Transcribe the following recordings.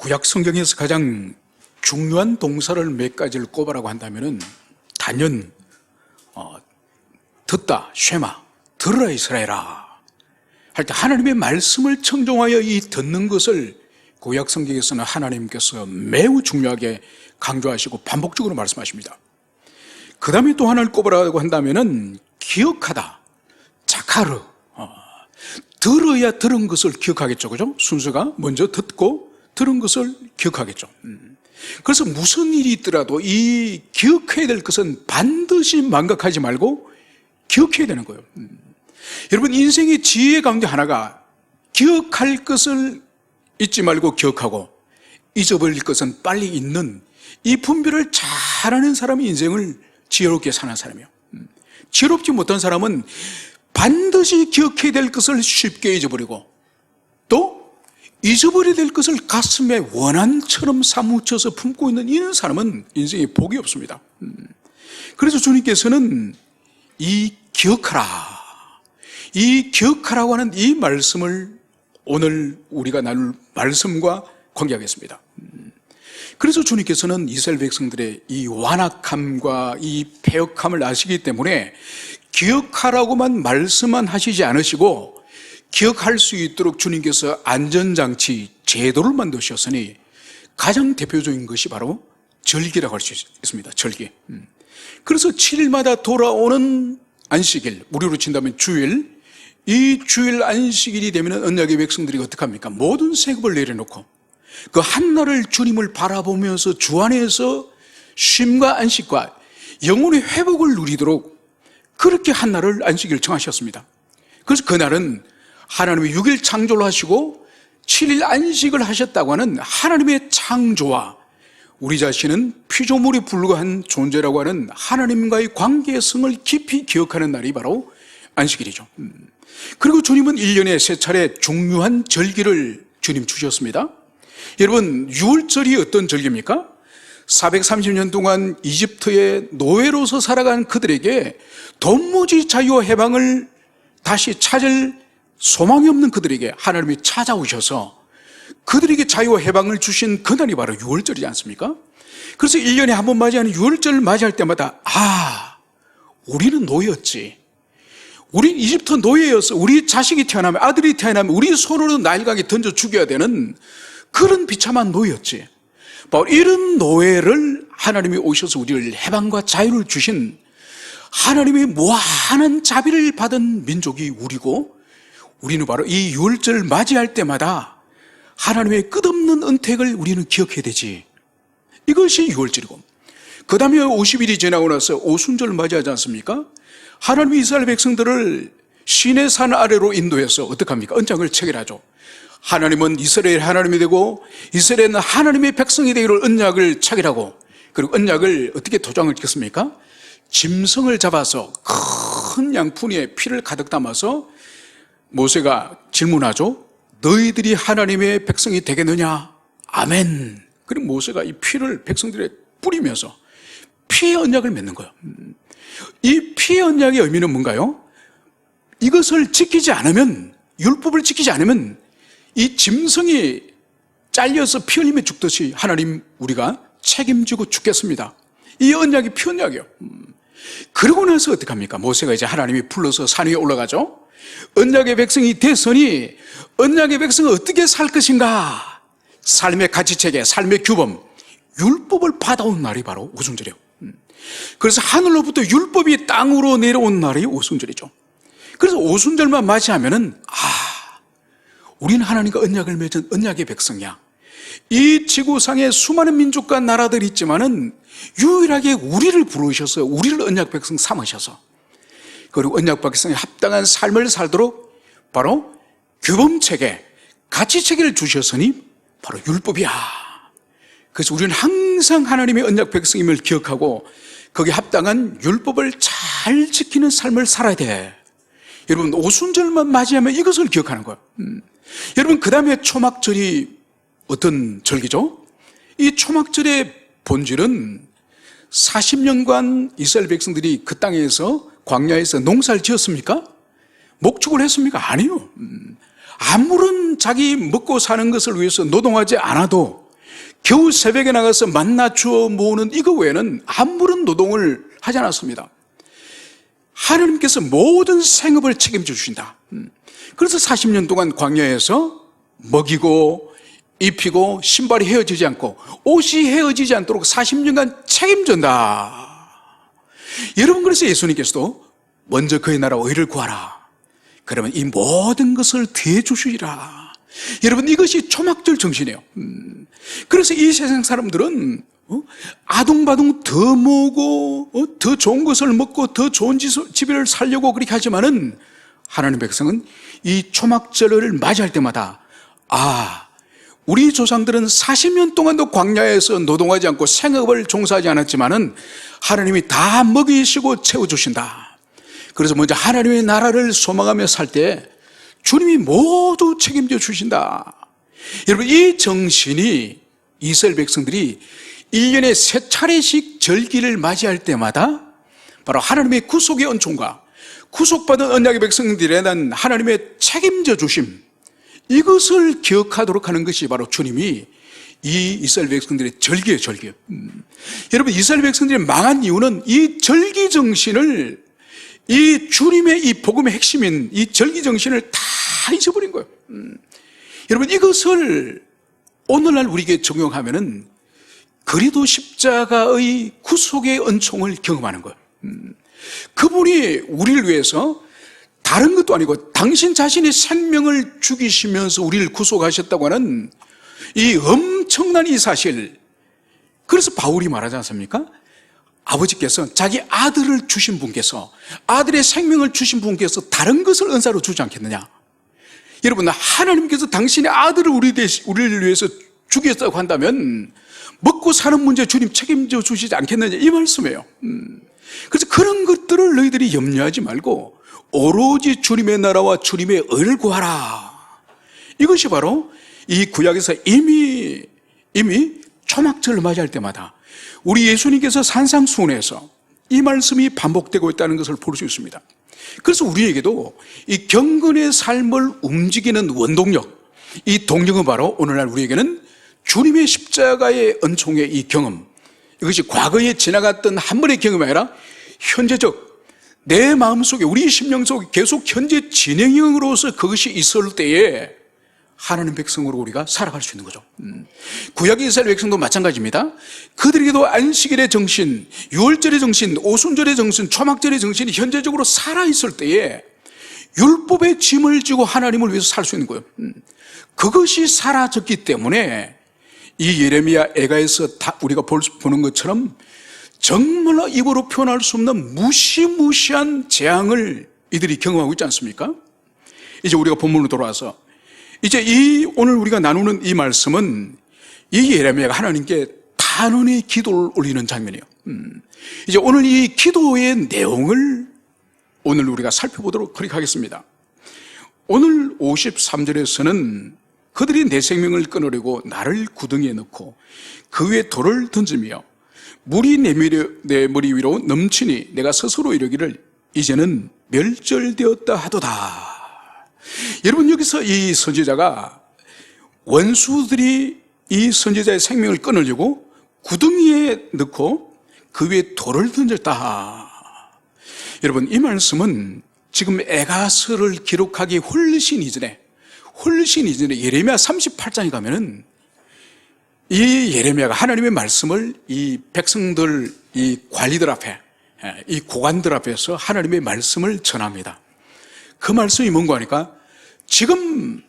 구약 성경에서 가장 중요한 동사를 몇 가지를 꼽으라고 한다면은 단연 듣다, 쉐마, 들으라 이스라엘아 할 때 하나님의 말씀을 청종하여 이 듣는 것을 구약 성경에서는 하나님께서 매우 중요하게 강조하시고 반복적으로 말씀하십니다. 그 다음에 또 하나를 꼽으라고 한다면은 기억하다, 자카르, 들어야 들은 것을 기억하겠죠, 그죠? 순서가 먼저 듣고 들은 것을 기억하겠죠. 그래서 무슨 일이 있더라도 이 기억해야 될 것은 반드시 망각하지 말고 기억해야 되는 거예요. 여러분, 인생의 지혜 가운데 하나가 기억할 것을 잊지 말고 기억하고 잊어버릴 것은 빨리 잊는 이 분별을 잘하는 사람이 인생을 지혜롭게 사는 사람이에요. 지혜롭지 못한 사람은 반드시 기억해야 될 것을 쉽게 잊어버리고 또 잊어버려야 될 것을 가슴에 원한처럼 사무쳐서 품고 있는 이런 사람은 인생에 복이 없습니다. 그래서 주님께서는 이 기억하라고 하는 이 말씀을 오늘 우리가 나눌 말씀과 관계하겠습니다. 그래서 주님께서는 이스라엘 백성들의 이 완악함과 이 패역함을 아시기 때문에 기억하라고만 말씀만 하시지 않으시고 기억할 수 있도록 주님께서 안전장치, 제도를 만드셨으니 가장 대표적인 것이 바로 절기라고 할 수 있습니다. 절기. 그래서 7일마다 돌아오는 안식일, 우리로 친다면 주일, 이 주일 안식일이 되면 언약의 백성들이 어떻게 합니까? 모든 세급을 내려놓고 그 한날을 주님을 바라보면서 주 안에서 쉼과 안식과 영혼의 회복을 누리도록 그렇게 한날을 안식일 정하셨습니다. 그래서 그날은 하나님이 6일 창조를 하시고 7일 안식을 하셨다고 하는 하나님의 창조와 우리 자신은 피조물에 불과한 존재라고 하는 하나님과의 관계성을 깊이 기억하는 날이 바로 안식일이죠. 그리고 주님은 1년에 3차례 중요한 절기를 주님 주셨습니다. 여러분, 6월절이 어떤 절기입니까? 430년 동안 이집트의 노예로서 살아간 그들에게 도무지 자유와 해방을 다시 찾을 소망이 없는 그들에게 하나님이 찾아오셔서 그들에게 자유와 해방을 주신 그날이 바로 6월절이지 않습니까? 그래서 1년에 한 번 맞이하는 6월절을 맞이할 때마다 우리는 노예였지, 우린 이집트 노예였어, 우리 자식이 태어나면, 아들이 태어나면 우리 손으로 나일강에 던져 죽여야 되는 그런 비참한 노예였지. 바로 이런 노예를 하나님이 오셔서 우리를 해방과 자유를 주신 하나님의 무한한 자비를 받은 민족이 우리고, 우리는 바로 이 6월절을 맞이할 때마다 하나님의 끝없는 은택을 우리는 기억해야 되지. 이것이 6월절이고, 그 다음에 50일이 지나고 나서 오순절을 맞이하지 않습니까? 하나님이 이스라엘 백성들을 시내산 아래로 인도해서 어떻게 합니까? 언약을 체결하죠. 하나님은 이스라엘 하나님이 되고 이스라엘은 하나님의 백성이 되기를 언약을 체결하고, 그리고 언약을 어떻게 도장을 찍습니까? 짐승을 잡아서 큰 양푼에 피를 가득 담아서 모세가 질문하죠. 너희들이 하나님의 백성이 되겠느냐? 아멘. 그리고 모세가 이 피를 백성들에 뿌리면서 피의 언약을 맺는 거예요. 이 피의 언약의 의미는 뭔가요? 이것을 지키지 않으면, 율법을 지키지 않으면 이 짐승이 잘려서 피 흘리며 죽듯이 하나님 우리가 책임지고 죽겠습니다. 이 언약이 피 언약이에요. 그러고 나서 어떻게 합니까? 모세가 이제 하나님이 불러서 산 위에 올라가죠. 언약의 백성이 됐으니 언약의 백성은 어떻게 살 것인가? 삶의 가치체계, 삶의 규범, 율법을 받아온 날이 바로 오순절이에요. 그래서 하늘로부터 율법이 땅으로 내려온 날이 오순절이죠. 그래서 오순절만 맞이하면은 우리는 하나님과 언약을 맺은 언약의 백성이야. 이 지구상에 수많은 민족과 나라들이 있지만은 유일하게 우리를 부르셔서 우리를 언약 백성 삼으셔서, 그리고 언약 백성에 합당한 삶을 살도록 바로 규범체계, 가치체계를 주셨으니 바로 율법이야. 그래서 우리는 항상 하나님의 언약 백성임을 기억하고 거기에 합당한 율법을 잘 지키는 삶을 살아야 돼. 여러분, 오순절만 맞이하면 이것을 기억하는 거예요. 여러분, 그 다음에 초막절이 어떤 절기죠? 이 초막절의 본질은 40년간 이스라엘 백성들이 그 땅에서 광야에서 농사를 지었습니까? 목축을 했습니까? 아니요. 아무런 자기 먹고 사는 것을 위해서 노동하지 않아도 겨우 새벽에 나가서 만나 주워 모으는 이거 외에는 아무런 노동을 하지 않았습니다. 하나님께서 모든 생업을 책임져 주신다. 그래서 40년 동안 광야에서 먹이고 입히고 신발이 헤어지지 않고 옷이 헤어지지 않도록 40년간 책임진다. 여러분, 그래서 예수님께서도 먼저 그의 나라와 의를 구하라. 그러면 이 모든 것을 더해 주시리라. 여러분, 이것이 초막절 정신이에요. 그래서 이 세상 사람들은 아둥바둥 더 모으고 더 좋은 것을 먹고 더 좋은 집을 살려고 그렇게 하지만은 하나님 백성은 이 초막절을 맞이할 때마다 우리 조상들은 40년 동안도 광야에서 노동하지 않고 생업을 종사하지 않았지만은 하나님이 다 먹이시고 채워주신다. 그래서 먼저 하나님의 나라를 소망하며 살 때 주님이 모두 책임져 주신다. 여러분, 이 정신이 이스라엘 백성들이 1년에 3차례씩 절기를 맞이할 때마다 바로 하나님의 구속의恩총과 구속받은 언약의 백성들에 대한 하나님의 책임져 주심, 이것을 기억하도록 하는 것이 바로 주님이 이 이스라엘 백성들의 절기예요, 절기. 여러분, 이스라엘 백성들이 망한 이유는 이 절기 정신을, 이 주님의 이 복음의 핵심인 이 절기 정신을 다 잊어버린 거예요. 여러분, 이것을 오늘날 우리에게 적용하면은 그리도 십자가의 구속의 은총을 경험하는 거예요. 그분이 우리를 위해서 다른 것도 아니고 당신 자신의 생명을 죽이시면서 우리를 구속하셨다고 하는 이 엄청난 이 사실. 그래서 바울이 말하지 않습니까? 아버지께서 자기 아들을 주신 분께서, 아들의 생명을 주신 분께서 다른 것을 은사로 주지 않겠느냐? 여러분, 하나님께서 당신의 아들을 우리를 위해서 죽였다고 한다면 먹고 사는 문제 주님 책임져 주시지 않겠느냐, 이 말씀이에요. 그래서 그런 것들을 너희들이 염려하지 말고 오로지 주님의 나라와 주님의 의를 구하라. 이것이 바로 이 구약에서 이미 초막절을 맞이할 때마다 우리 예수님께서 산상수훈에서 이 말씀이 반복되고 있다는 것을 볼 수 있습니다. 그래서 우리에게도 이 경건의 삶을 움직이는 원동력, 이 동력은 바로 오늘날 우리에게는 주님의 십자가의 은총의 이 경험, 이것이 과거에 지나갔던 한 번의 경험이 아니라 현재적 내 마음속에, 우리 심령 속에 계속 현재 진행형으로서 그것이 있을 때에 하나님 백성으로 우리가 살아갈 수 있는 거죠. 구약의 이스라엘 백성도 마찬가지입니다. 그들에게도 안식일의 정신, 유월절의 정신, 오순절의 정신, 초막절의 정신이 현재적으로 살아있을 때에 율법의 짐을 지고 하나님을 위해서 살 수 있는 거예요. 그것이 사라졌기 때문에 이 예레미야 애가에서 우리가 보는 것처럼 정말로 입으로 표현할 수 없는 무시무시한 재앙을 이들이 경험하고 있지 않습니까? 이제 우리가 본문으로 돌아와서 이제 오늘 우리가 나누는 이 말씀은 이 예레미야가 하나님께 단언의 기도를 올리는 장면이에요. 이제 오늘 이 기도의 내용을 오늘 우리가 살펴보도록 그렇게 하겠습니다. 오늘 53절에서는 그들이 내 생명을 끊으려고 나를 구덩이에 넣고 그 위에 돌을 던지며 물이 내 머리 위로 넘치니 내가 스스로 이르기를 이제는 멸절되었다 하도다. 여러분, 여기서 이 선지자가 원수들이 이 선지자의 생명을 끊으려고 구덩이에 넣고 그 위에 돌을 던졌다. 여러분, 이 말씀은 지금 에가서를 기록하기 훨씬 이전에 예레미야 38장에 가면은 이 예레미야가 하나님의 말씀을 이 백성들, 이 관리들 앞에, 이 고관들 앞에서 하나님의 말씀을 전합니다. 그 말씀이 뭔가 하니까 지금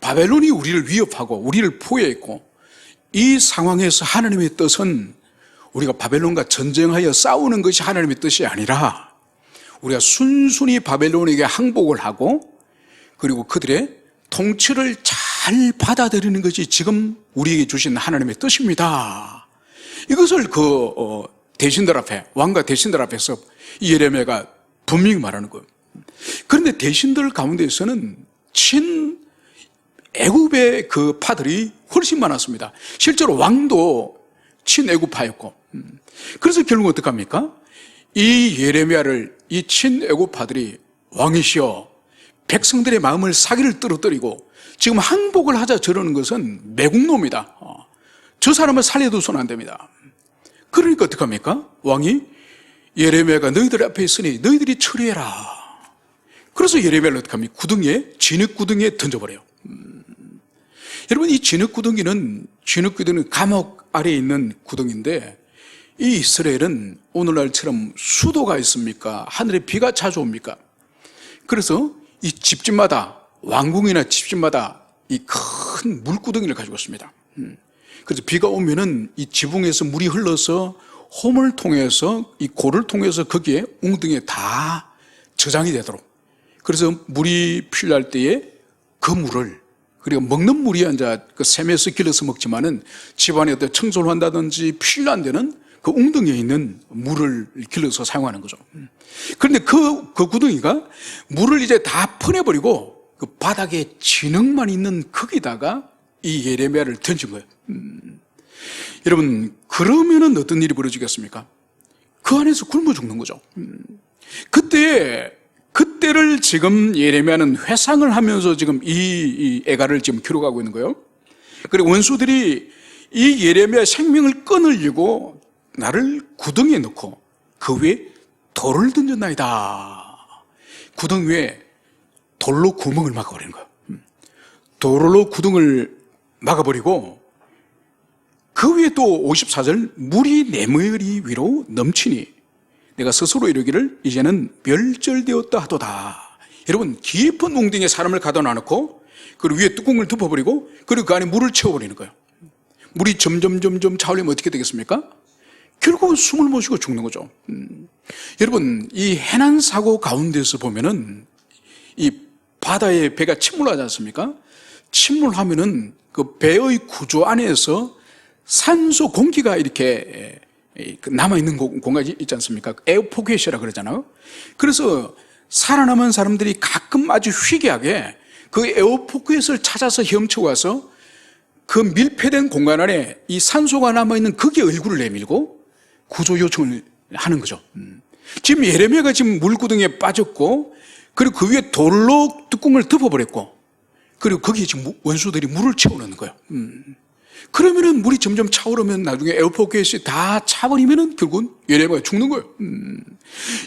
바벨론이 우리를 위협하고 우리를 포위했고 이 상황에서 하나님의 뜻은 우리가 바벨론과 전쟁하여 싸우는 것이 하나님의 뜻이 아니라 우리가 순순히 바벨론에게 항복을 하고 그리고 그들의 통치를 잘 받아들이는 것이 지금 우리에게 주신 하나님의 뜻입니다. 이것을 대신들 앞에, 왕과 대신들 앞에서 이 예레미야가 분명히 말하는 거예요. 그런데 대신들 가운데에서는 친애굽의 그 파들이 훨씬 많았습니다. 실제로 왕도 친애굽파였고, 그래서 결국 어떡합니까? 이 예레미야를 이 친애굽파들이 왕이시여 백성들의 마음을 사기를 떨어뜨리고 지금 항복을 하자 저러는 것은 매국노입니다. 저 사람을 살려두서는 안 됩니다. 그러니까 어떡합니까? 왕이 예레미야가 너희들 앞에 있으니 너희들이 처리해라. 그래서 예레미야를 어떡합니까? 진흙 구덩이에 던져버려요. 여러분, 이 진흙 구덩이는 감옥 아래에 있는 구덩이인데, 이 이스라엘은 오늘날처럼 수도가 있습니까? 하늘에 비가 자주 옵니까? 그래서 이 집집마다, 왕궁이나 집집마다 이 큰 물구덩이를 가지고 있습니다. 그래서 비가 오면은 이 지붕에서 물이 흘러서 홈을 통해서, 이 골을 통해서 거기에 웅덩이에 다 저장이 되도록. 그래서 물이 필요할 때에 그 물을, 그리고 먹는 물이 이제 그 샘에서 길러서 먹지만은 집안에 어떤 청소를 한다든지 필요한 데는 그 웅덩이에 있는 물을 길러서 사용하는 거죠. 그런데 그 구덩이가 물을 이제 다 퍼내버리고 그 바닥에 진흙만 있는 거기다가 이 예레미야를 던진 거예요. 여러분, 그러면은 어떤 일이 벌어지겠습니까? 그 안에서 굶어 죽는 거죠. 그때를 지금 예레미야는 회상을 하면서 지금 이 애가를 지금 기록하고 있는 거예요. 그리고 원수들이 이 예레미야 생명을 끊으려고 나를 구덩이에 넣고 그 위에 돌을 던졌나이다. 구덩이 위에 돌로 구멍을 막아버리는 거예요. 돌로 구덩을 막아버리고 그 위에 또 54절, 물이 내 머리 위로 넘치니 내가 스스로 이르기를 이제는 멸절되었다 하도다. 여러분, 깊은 웅덩이에 사람을 가둬 놔놓고 그리고 위에 뚜껑을 덮어버리고 그리고 그 안에 물을 채워버리는 거예요. 물이 점점 차오르면 어떻게 되겠습니까? 결국은 숨을 못 쉬고 죽는 거죠. 여러분, 이 해난 사고 가운데서 보면은 이 바다에 배가 침몰하지 않습니까? 침몰하면은 그 배의 구조 안에서 산소 공기가 이렇게 남아있는 공간이 있지 않습니까? 에어포켓이라 그러잖아요. 그래서 살아남은 사람들이 가끔 아주 희귀하게 그 에어포켓을 찾아서 헤엄쳐 와서 그 밀폐된 공간 안에 이 산소가 남아있는 거기에 얼굴을 내밀고 구조 요청을 하는 거죠. 지금 예레미야가 지금 물구덩이에 빠졌고 그리고 그 위에 돌로 뚜껑을 덮어버렸고 그리고 거기에 지금 원수들이 물을 채워넣는 거예요. 그러면은 물이 점점 차오르면 나중에 에어포켓이 다 차버리면은 결국은 예레미야가 죽는 거예요.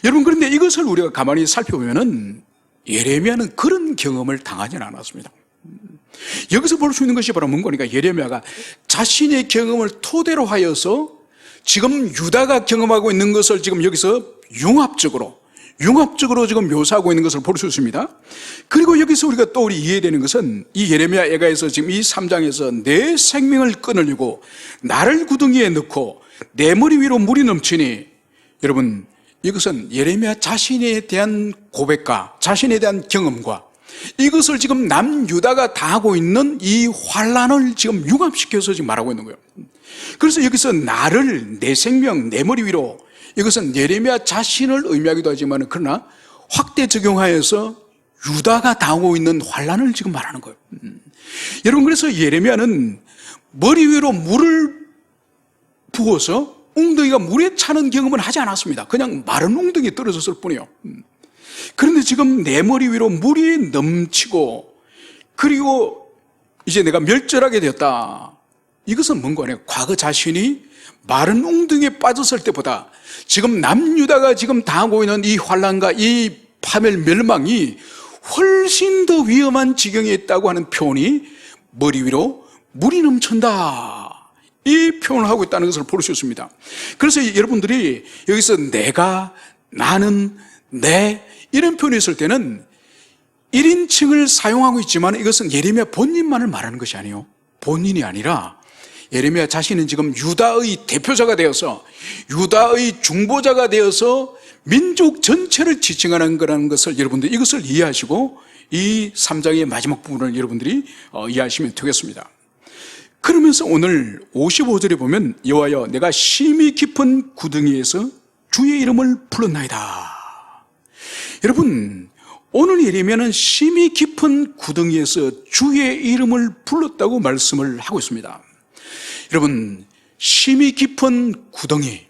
여러분, 그런데 이것을 우리가 가만히 살펴보면은 예레미야는 그런 경험을 당하지는 않았습니다. 여기서 볼 수 있는 것이 바로 뭔가 그러니까 예레미야가 자신의 경험을 토대로 하여서 지금 유다가 경험하고 있는 것을 지금 여기서 융합적으로 지금 묘사하고 있는 것을 볼 수 있습니다. 그리고 여기서 우리가 또 이해되는 것은 이 예레미야 애가에서 지금 이 3장에서 내 생명을 끊으려고 나를 구덩이에 넣고 내 머리 위로 물이 넘치니, 여러분, 이것은 예레미야 자신에 대한 고백과 자신에 대한 경험과 이것을 지금 남유다가 당하고 있는 이 환란을 지금 융합시켜서 지금 말하고 있는 거예요. 그래서 여기서 나를, 내 생명, 내 머리 위로, 이것은 예레미야 자신을 의미하기도 하지만 그러나 확대 적용하여서 유다가 당하고 있는 환란을 지금 말하는 거예요. 여러분, 그래서 예레미야는 머리 위로 물을 부어서 웅덩이가 물에 차는 경험을 하지 않았습니다. 그냥 마른 웅덩이에 떨어졌을 뿐이에요. 그런데 지금 내 머리 위로 물이 넘치고 그리고 이제 내가 멸절하게 되었다. 이것은 뭔가 아니에요. 과거 자신이 마른 웅덩이에 빠졌을 때보다 지금 남유다가 지금 당하고 있는 이 환란과 이 파멸 멸망이 훨씬 더 위험한 지경에 있다고 하는 표현이 머리 위로 물이 넘친다, 이 표현을 하고 있다는 것을 볼 수 있습니다. 그래서 여러분들이 여기서 내가, 나는, 내 이런 표현이 있을 때는 1인칭을 사용하고 있지만 이것은 예레미야 본인만을 말하는 것이 아니에요. 본인이 아니라 예레미야 자신은 지금 유다의 대표자가 되어서 유다의 중보자가 되어서 민족 전체를 지칭하는 거라는 것을 여러분들 이것을 이해하시고 이 3장의 마지막 부분을 여러분들이 이해하시면 되겠습니다. 그러면서 오늘 55절에 보면 여호와여 내가 심히 깊은 구덩이에서 주의 이름을 불렀나이다. 여러분, 오늘 예레미야는 심히 깊은 구덩이에서 주의 이름을 불렀다고 말씀을 하고 있습니다. 여러분, 심히 깊은 구덩이,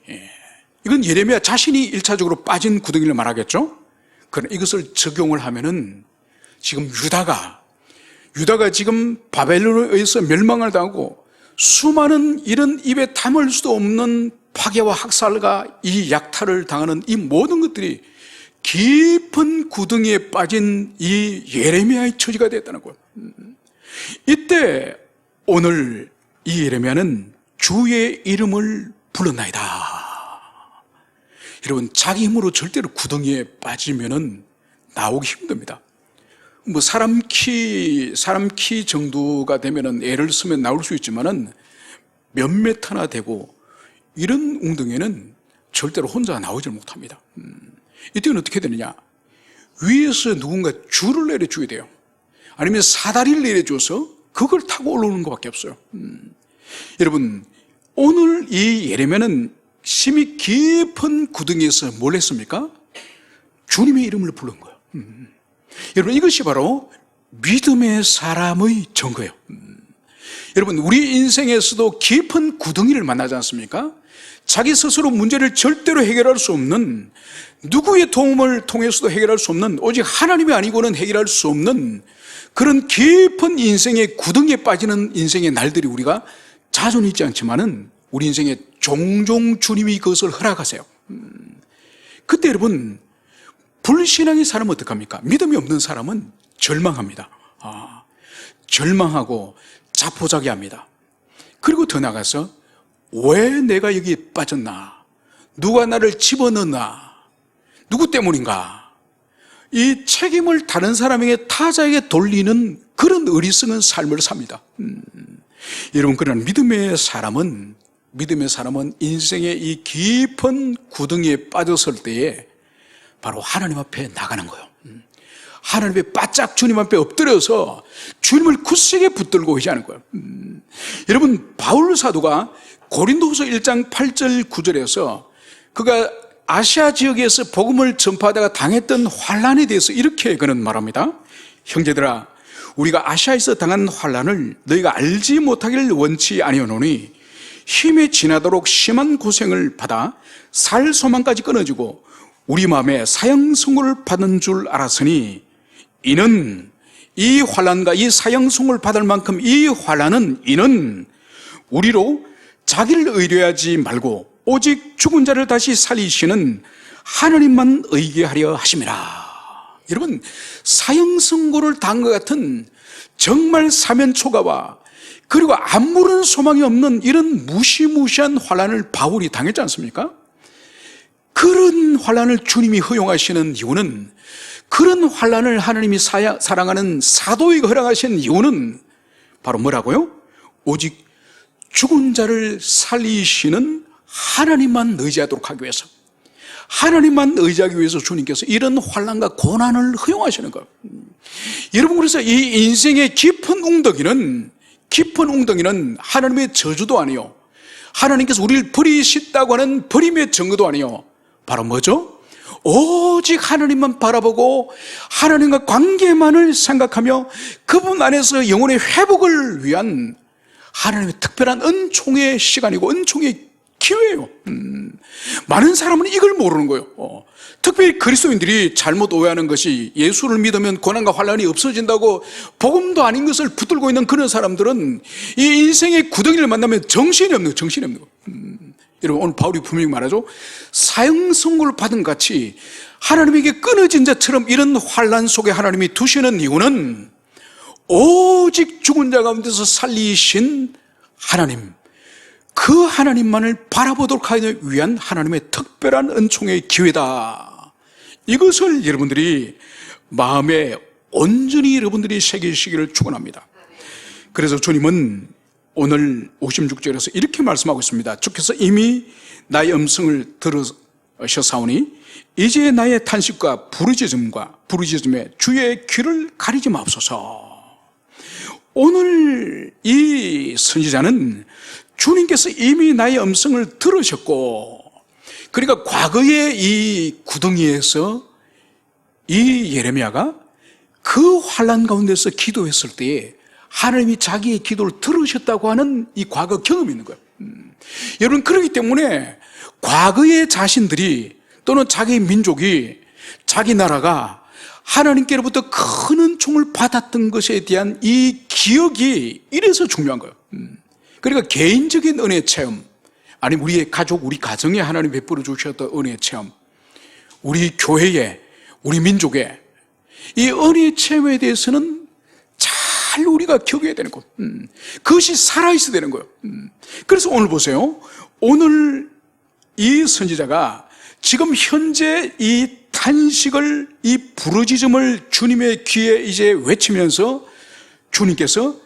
이건 예레미야 자신이 1차적으로 빠진 구덩이를 말하겠죠? 그러나 이것을 적용을 하면은 지금 유다가 지금 바벨론에 의해서 멸망을 당하고 수많은 이런 입에 담을 수도 없는 파괴와 학살과 이 약탈을 당하는 이 모든 것들이 깊은 구덩이에 빠진 이 예레미야의 처지가 됐다는 거예요. 이때 오늘 이 예레미야는 주의 이름을 불렀나이다. 여러분, 자기 힘으로 절대로 구덩이에 빠지면은 나오기 힘듭니다. 뭐 사람 키 정도가 되면은 애를 쓰면 나올 수 있지만은 몇 메타나 되고 이런 웅덩이는 절대로 혼자 나오질 못합니다. 이때는 어떻게 되느냐? 위에서 누군가 줄을 내려줘야 돼요. 아니면 사다리를 내려줘서 그걸 타고 올라오는 것밖에 없어요. 여러분, 오늘 이 예레미야는 심히 깊은 구덩이에서 뭘 했습니까? 주님의 이름을 부른 거예요. 여러분, 이것이 바로 믿음의 사람의 증거예요. 여러분, 우리 인생에서도 깊은 구덩이를 만나지 않습니까? 자기 스스로 문제를 절대로 해결할 수 없는, 누구의 도움을 통해서도 해결할 수 없는, 오직 하나님이 아니고는 해결할 수 없는 그런 깊은 인생의 구덩이에 빠지는 인생의 날들이 우리가 자주 있지 않지만은 우리 인생에 종종 주님이 그것을 허락하세요. 그때 여러분, 불신앙의 사람은 어떡합니까? 믿음이 없는 사람은 절망합니다. 절망하고 자포자기합니다. 그리고 더 나가서 왜 내가 여기에 빠졌나? 누가 나를 집어넣나? 누구 때문인가? 이 책임을 다른 사람에게, 타자에게 돌리는 그런 어리석은 삶을 삽니다. 여러분, 그러나 믿음의 사람은 인생의 이 깊은 구덩이에 빠졌을 때에 바로 하나님 앞에 나가는 거예요. 하나님 앞에 바짝 주님 앞에 엎드려서 주님을 굳세게 붙들고 의지하는 거예요. 여러분, 바울 사도가 고린도후서 1장 8절 9절에서 그가 아시아 지역에서 복음을 전파하다가 당했던 환난에 대해서 이렇게 그는 말합니다. 형제들아, 우리가 아시아에서 당한 환난을 너희가 알지 못하기를 원치 아니하노니 힘이 지나도록 심한 고생을 받아 살 소망까지 끊어지고 우리 마음에 사형 선고를 받은 줄 알았으니 이는 이 환난과 이 사형 선고를 받을 만큼 이 환난은 이는 우리로 자기를 의뢰하지 말고 오직 죽은 자를 다시 살리시는 하나님만 의지하려 하심이라. 여러분, 사형 선고를 당한 것 같은 정말 사면초가와 그리고 아무런 소망이 없는 이런 무시무시한 환난을 바울이 당했지 않습니까? 그런 환난을 주님이 허용하시는 이유는, 그런 환난을 하나님이 사랑하는 사도에게 허락하신 이유는 바로 뭐라고요? 오직 죽은 자를 살리시는 하나님만 의지하도록 하기 위해서, 하나님만 의지하기 위해서 주님께서 이런 환난과 고난을 허용하시는 거예요. 여러분, 그래서 이 인생의 깊은 웅덩이는 하나님의 저주도 아니요, 하나님께서 우리를 버리셨다고 하는 버림의 증거도 아니요, 바로 뭐죠? 오직 하나님만 바라보고 하나님과 관계만을 생각하며 그분 안에서 영혼의 회복을 위한 하나님의 특별한 은총의 시간이고 은총의 기회예요. 많은 사람은 이걸 모르는 거예요. 특별히 그리스도인들이 잘못 오해하는 것이 예수를 믿으면 고난과 환난이 없어진다고 복음도 아닌 것을 붙들고 있는 그런 사람들은 이 인생의 구덩이를 만나면 정신이 없는 거예요. 여러분, 오늘 바울이 분명히 말하죠. 사형 선고를 받은 같이 하나님에게 끊어진 자처럼 이런 환난 속에 하나님이 두시는 이유는 오직 죽은 자 가운데서 살리신 하나님, 그 하나님만을 바라보도록 하기 위한 하나님의 특별한 은총의 기회다. 이것을 여러분들이 마음에 온전히 여러분들이 새기시기를 축원합니다. 그래서 주님은 오늘 56절에서 이렇게 말씀하고 있습니다. 주께서 이미 나의 음성을 들으셨사오니 이제 나의 탄식과 부르짖음에 주의 귀를 가리지 마옵소서. 오늘 이 선지자는 주님께서 이미 나의 음성을 들으셨고, 그러니까 과거의 이 구덩이에서 이 예레미야가 그 환난 가운데서 기도했을 때에 하나님이 자기의 기도를 들으셨다고 하는 이 과거 경험이 있는 거예요. 여러분, 그렇기 때문에 과거의 자신들이 또는 자기 민족이, 자기 나라가 하나님께로부터 큰 은총을 받았던 것에 대한 이 기억이 이래서 중요한 거예요. 그러니까 개인적인 은혜 체험, 아니면 우리의 가족, 우리 가정에 하나님 베풀어 주셨던 은혜 체험, 우리 교회에, 우리 민족에, 이 은혜 체험에 대해서는 잘 우리가 겪어야 되는 것. 그것이 살아있어야 되는 거예요. 그래서 오늘 보세요. 오늘 이 선지자가 지금 현재 이 탄식을, 이 부르짖음을 주님의 귀에 이제 외치면서 주님께서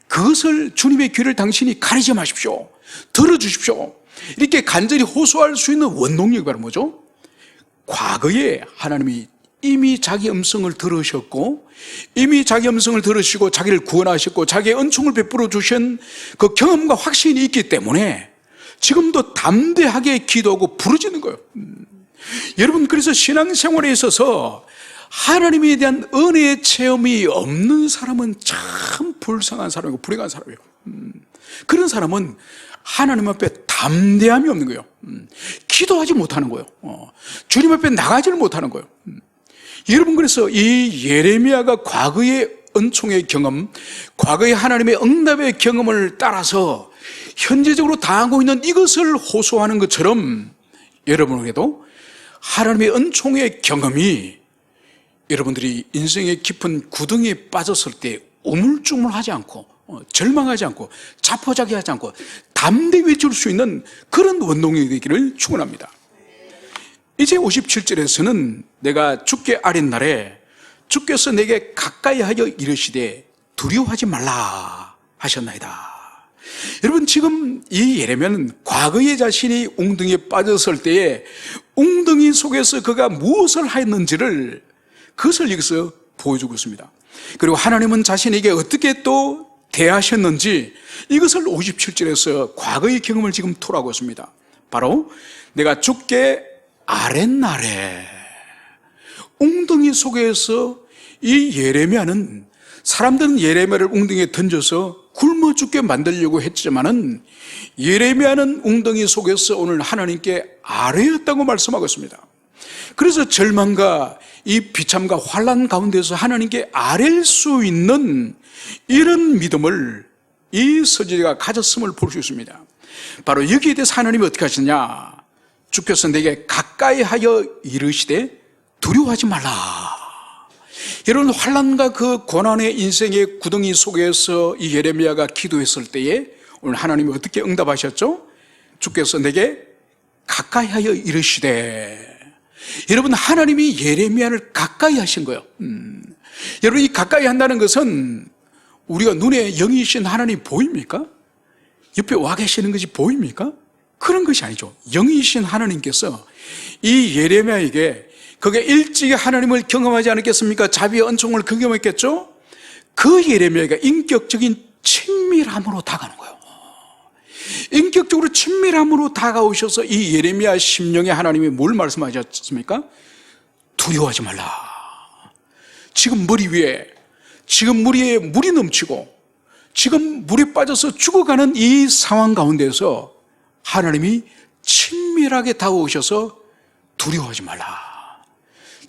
그것을, 주님의 귀를 당신이 가리지 마십시오, 들어주십시오, 이렇게 간절히 호소할 수 있는 원동력이 바로 뭐죠? 과거에 하나님이 이미 자기 음성을 들으셨고, 이미 자기 음성을 들으시고 자기를 구원하셨고 자기의 은총을 베풀어 주신 그 경험과 확신이 있기 때문에 지금도 담대하게 기도하고 부르짖는 거예요. 여러분, 그래서 신앙생활에 있어서 하나님에 대한 은혜의 체험이 없는 사람은 참 불쌍한 사람이고 불행한 사람이에요. 그런 사람은 하나님 앞에 담대함이 없는 거예요. 기도하지 못하는 거예요. 주님 앞에 나가지를 못하는 거예요. 여러분, 그래서 이 예레미야가 과거의 은총의 경험, 과거의 하나님의 응답의 경험을 따라서 현재적으로 당하고 있는 이것을 호소하는 것처럼 여러분에게도 하나님의 은총의 경험이 여러분들이 인생의 깊은 구덩이에 빠졌을 때 우물쭈물하지 않고 절망하지 않고 자포자기하지 않고 담대히 외칠 수 있는 그런 원동력이 되기를 축원합니다. 이제 57절에서는 내가 주께 아린 날에 주께서 내게 가까이 하여 이르시되 두려워하지 말라 하셨나이다. 여러분, 지금 이 예레미야는 과거의 자신이 웅덩이에 빠졌을 때에 웅덩이 속에서 그가 무엇을 하였는지를, 그것을 여기서 보여주고 있습니다. 그리고 하나님은 자신에게 어떻게 또 대하셨는지 이것을 57절에서 과거의 경험을 지금 토로하고 있습니다. 바로 내가 주께 아랫날에, 웅덩이 속에서 이 예레미야는, 사람들은 예레미야를 웅덩이에 던져서 굶어 죽게 만들려고 했지만은 예레미야는 웅덩이 속에서 오늘 하나님께 아뢰었다고 말씀하고 있습니다. 그래서 절망과 이 비참과 환난 가운데서 하나님께 아뢰일 수 있는 이런 믿음을 이 선지자가 가졌음을 볼 수 있습니다. 바로 여기에 대해서 하나님이 어떻게 하시냐? 주께서 내게 가까이 하여 이르시되 두려워하지 말라. 여러분, 환난과 그 고난의 인생의 구덩이 속에서 이 예레미야가 기도했을 때에 오늘 하나님이 어떻게 응답하셨죠? 주께서 내게 가까이 하여 이르시되. 여러분, 하나님이 예레미야를 가까이 하신 거예요. 여러분, 이 가까이 한다는 것은 우리가 눈에 영이신 하나님이 보입니까? 옆에 와 계시는 것이 보입니까? 그런 것이 아니죠. 영이신 하나님께서 이 예레미야에게, 그게 일찍이 하나님을 경험하지 않았겠습니까? 자비의 은총을 경험했겠죠? 그 예레미야가 인격적인 친밀함으로 다가가는 거예요. 인격적으로 친밀함으로 다가오셔서 이 예레미야 심령에 하나님이 뭘 말씀하셨습니까? 두려워하지 말라. 지금 머리 위에, 지금 물에 물이 넘치고 지금 물에 빠져서 죽어가는 이 상황 가운데서 하나님이 친밀하게 다가오셔서 두려워하지 말라.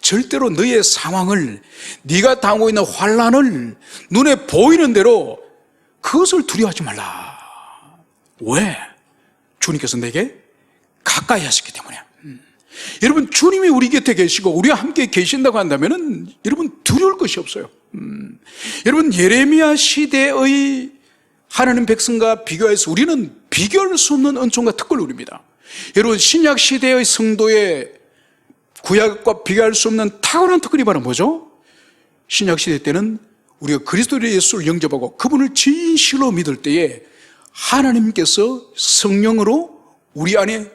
절대로 너의 상황을, 네가 당하고 있는 환난을 눈에 보이는 대로 그것을 두려워하지 말라. 왜? 주님께서 내게 가까이 하시기 때문에. 여러분, 주님이 우리 곁에 계시고 우리와 함께 계신다고 한다면 여러분 두려울 것이 없어요. 여러분, 예레미야 시대의 하나님 백성과 비교해서 우리는 비교할 수 없는 은총과 특권을 누립니다. 여러분, 신약 시대의 성도의 구약과 비교할 수 없는 탁월한 특권이 바로 뭐죠? 신약 시대 때는 우리가 그리스도 예수를 영접하고 그분을 진실로 믿을 때에 하나님께서 성령으로 우리 안에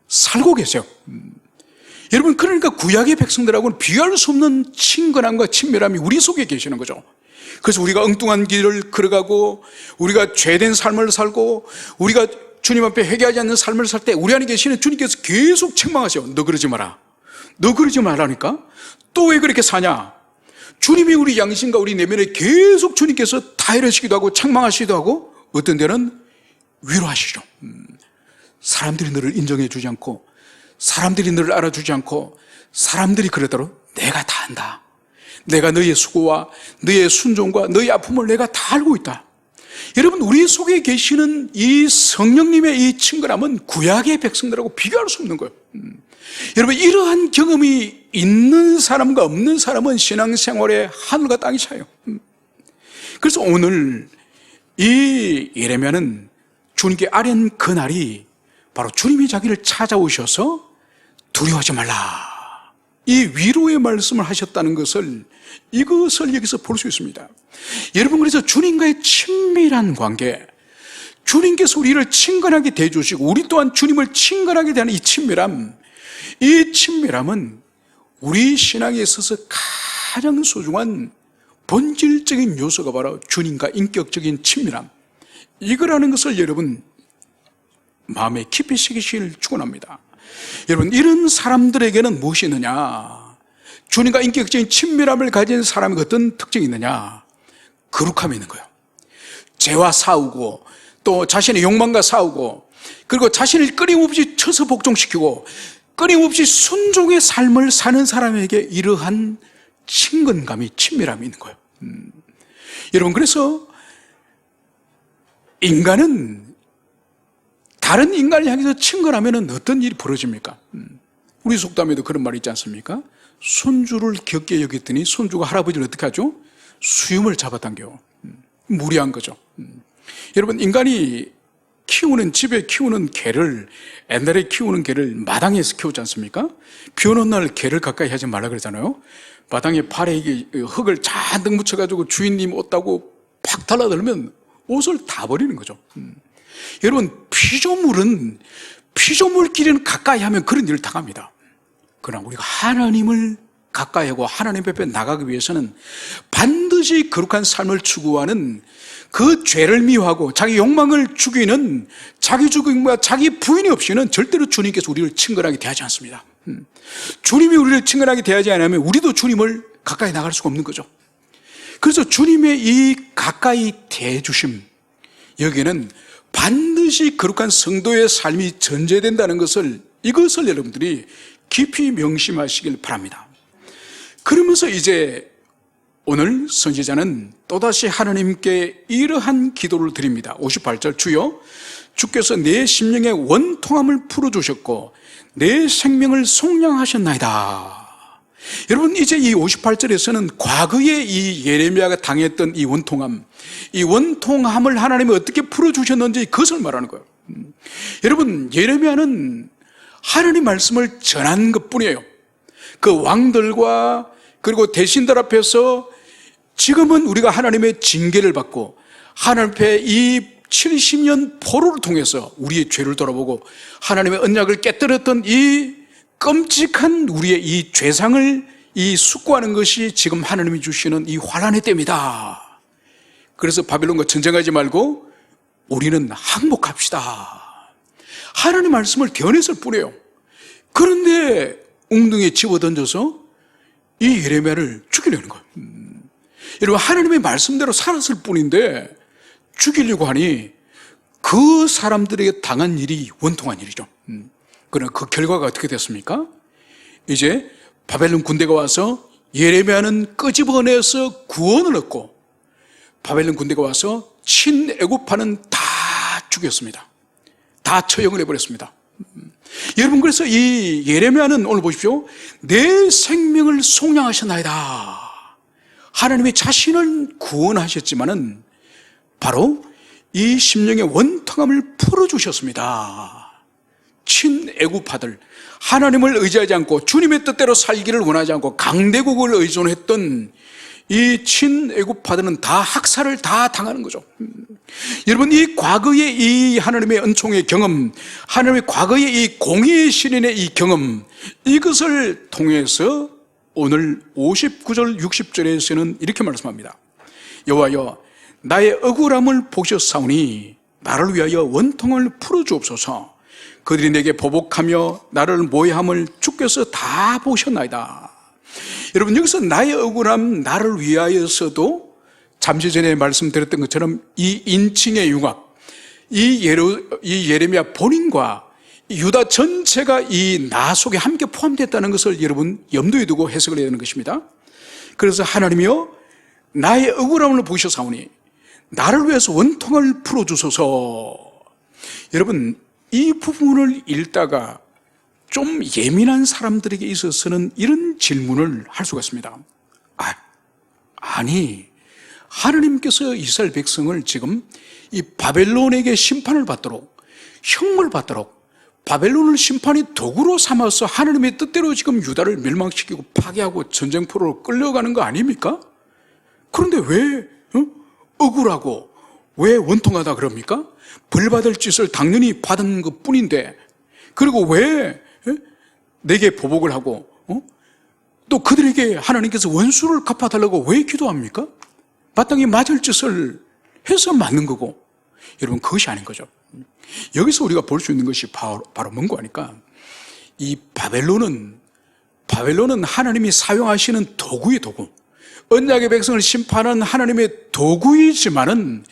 살고 계세요. 여러분, 그러니까 구약의 백성들하고는 비교할 수 없는 친근함과 친밀함이 우리 속에 계시는 거죠. 그래서 우리가 엉뚱한 길을 걸어가고 우리가 죄된 삶을 살고 우리가 주님 앞에 회개하지 않는 삶을 살 때 우리 안에 계시는 주님께서 계속 책망하세요. 너 그러지 마라. 너 그러지 말라니까. 또 왜 그렇게 사냐? 주님이 우리 양심과 우리 내면에 계속 주님께서 타이르시기도 하고 책망하시기도 하고 어떤 데는 위로하시죠. 사람들이 너를 인정해 주지 않고 사람들이 너를 알아주지 않고 사람들이 그러더라도 내가 다 안다. 내가 너의 수고와 너의 순종과 너의 아픔을 내가 다 알고 있다. 여러분, 우리 속에 계시는 이 성령님의 이 친근함은 구약의 백성들하고 비교할 수 없는 거예요. 여러분, 이러한 경험이 있는 사람과 없는 사람은 신앙생활에 하늘과 땅이 차요. 그래서 오늘 이 예레미야는 주님께 아뢰는 그날이 바로 주님이 자기를 찾아오셔서 두려워하지 말라, 이 위로의 말씀을 하셨다는 것을, 이것을 여기서 볼 수 있습니다. 여러분, 그래서 주님과의 친밀한 관계, 주님께서 우리를 친근하게 대해주시고 우리 또한 주님을 친근하게 대하는 이 친밀함은 우리 신앙에 있어서 가장 소중한 본질적인 요소가 바로 주님과 인격적인 친밀함, 이거라는 것을 여러분 마음에 깊이 새기시길 축원합니다. 여러분, 이런 사람들에게는 무엇이 있느냐? 주님과 인격적인 친밀함을 가진 사람의 어떤 특징이 있느냐? 거룩함이 있는 거예요. 죄와 싸우고 또 자신의 욕망과 싸우고, 그리고 자신을 끊임없이 쳐서 복종시키고 끊임없이 순종의 삶을 사는 사람에게 이러한 친근감이, 친밀함이 있는 거예요. 여러분, 그래서 인간은 다른 인간을 향해서 친근하면 어떤 일이 벌어집니까? 우리 속담에도 그런 말이 있지 않습니까? 손주를 격게 여겼더니 손주가 할아버지를 어떻게 하죠? 수염을 잡아당겨. 무리한 거죠. 여러분, 인간이 집에 키우는 개를, 옛날에 키우는 개를 마당에서 키우지 않습니까? 비 오는 날 개를 가까이 하지 말라 그러잖아요. 마당에 발에 흙을 잔뜩 묻혀가지고 주인님 옷 따고 팍 달라들면 옷을 다 버리는 거죠. 여러분, 피조물끼리는 가까이 하면 그런 일을 당합니다. 그러나 우리가 하나님을 가까이 하고 하나님 앞에 나가기 위해서는 반드시 거룩한 삶을 추구하는, 그 죄를 미워하고 자기 욕망을 죽이는, 자기 죽임과 자기 부인이 없이는 절대로 주님께서 우리를 친근하게 대하지 않습니다. 주님이 우리를 친근하게 대하지 않으면 우리도 주님을 가까이 나갈 수가 없는 거죠. 그래서 주님의 이 가까이 대해주심, 여기에는 반드시 거룩한 성도의 삶이 전제된다는 것을, 이것을 여러분들이 깊이 명심하시길 바랍니다. 그러면서 이제 오늘 선지자는 또다시 하나님께 이러한 기도를 드립니다. 58절, 주여, 주께서 내 심령의 원통함을 풀어주셨고 내 생명을 속량하셨나이다. 여러분, 이제 이 58절에서는 과거에 이 예레미야가 당했던 이 원통함을 하나님이 어떻게 풀어주셨는지 그것을 말하는 거예요. 여러분, 예레미야는 하나님 말씀을 전한 것뿐이에요. 그 왕들과 그리고 대신들 앞에서 지금은 우리가 하나님의 징계를 받고 하나님 앞에 이 70년 포로를 통해서 우리의 죄를 돌아보고 하나님의 언약을 깨뜨렸던 이 끔찍한 우리의 이 죄상을 숙고하는 것이 지금 하나님이 주시는 이 환난의 때입니다. 그래서 바벨론과 전쟁하지 말고 우리는 항복합시다. 하나님 말씀을 대언했을 뿐이에요. 그런데 웅둥이에 집어던져서 이 예레미야를 죽이려는 거예요. 여러분, 하나님의 말씀대로 살았을 뿐인데 죽이려고 하니 그 사람들에게 당한 일이 원통한 일이죠. 그러나 그 결과가 어떻게 됐습니까? 이제 바벨론 군대가 와서 예레미야는 끄집어내서 구원을 얻고 바벨론 군대가 와서 친애굽파는 다 죽였습니다. 다 처형을 해버렸습니다. 여러분, 그래서 이 예레미야는 오늘 보십시오. 내 생명을 속량하셨나이다. 하나님이 자신을 구원하셨지만은 바로 이 심령의 원통함을 풀어주셨습니다. 친애굽파들, 하나님을 의지하지 않고 주님의 뜻대로 살기를 원하지 않고 강대국을 의존했던 이 친애굽파들은 다 학살을 다 당하는 거죠. 여러분, 이 과거의 이 하나님의 은총의 경험, 하나님의 과거의 이 공의의 신인의 이 경험, 이것을 통해서 오늘 59절 60절에서는 이렇게 말씀합니다. 여호와여, 나의 억울함을 보셨사오니 나를 위하여 원통을 풀어주옵소서. 그들이 내게 보복하며 나를 모해함을 주께서 다 보셨나이다. 여러분, 여기서 나의 억울함, 나를 위하여서도 잠시 전에 말씀드렸던 것처럼 이 인칭의 융합, 이 예레미야 본인과 유다 전체가 이 나 속에 함께 포함됐다는 것을 여러분 염두에 두고 해석을 해야 되는 것입니다. 그래서 하나님이여, 나의 억울함을 보셨사오니 나를 위해서 원통을 풀어주소서. 여러분, 이 부분을 읽다가 좀 예민한 사람들에게 있어서는 이런 질문을 할 수가 있습니다. 아니, 하느님께서 이스라엘 백성을 지금 이 바벨론에게 심판을 받도록, 형벌 받도록 바벨론을 심판의 도구로 삼아서 하느님의 뜻대로 지금 유다를 멸망시키고 파괴하고 전쟁포로로 끌려가는 거 아닙니까? 그런데 왜 억울하고 왜 원통하다 그럽니까? 벌받을 짓을 당연히 받은 것 뿐인데, 그리고 왜 내게 보복을 하고 또 그들에게 하나님께서 원수를 갚아달라고 왜 기도합니까? 마땅히 맞을 짓을 해서 맞는 거고. 여러분, 그것이 아닌 거죠. 여기서 우리가 볼 수 있는 것이 바로 뭔가 하니까, 이 바벨론은 하나님이 사용하시는 도구의 도구, 언약의 백성을 심판하는 하나님의 도구이지만은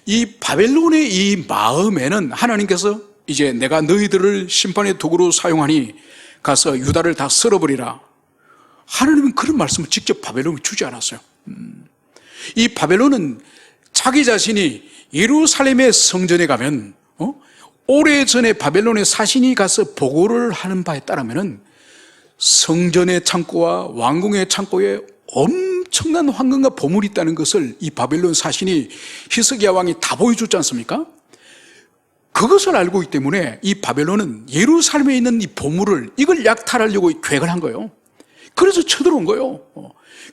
이 바벨론의 이 마음에는 하나님께서 이제 내가 너희들을 심판의 도구로 사용하니 가서 유다를 다 쓸어버리라, 하나님은 그런 말씀을 직접 바벨론에 주지 않았어요. 이 바벨론은 자기 자신이 예루살렘의 성전에 가면 오래전에 바벨론의 사신이 가서 보고를 하는 바에 따르면 성전의 창고와 왕궁의 창고에 엄청난 황금과 보물이 있다는 것을 이 바벨론 사신이 히스기야 왕이 다 보여줬지 않습니까? 그것을 알고 있기 때문에 이 바벨론은 예루살렘에 있는 이 보물을 이걸 약탈하려고 계획을 한 거예요. 그래서 쳐들어온 거예요.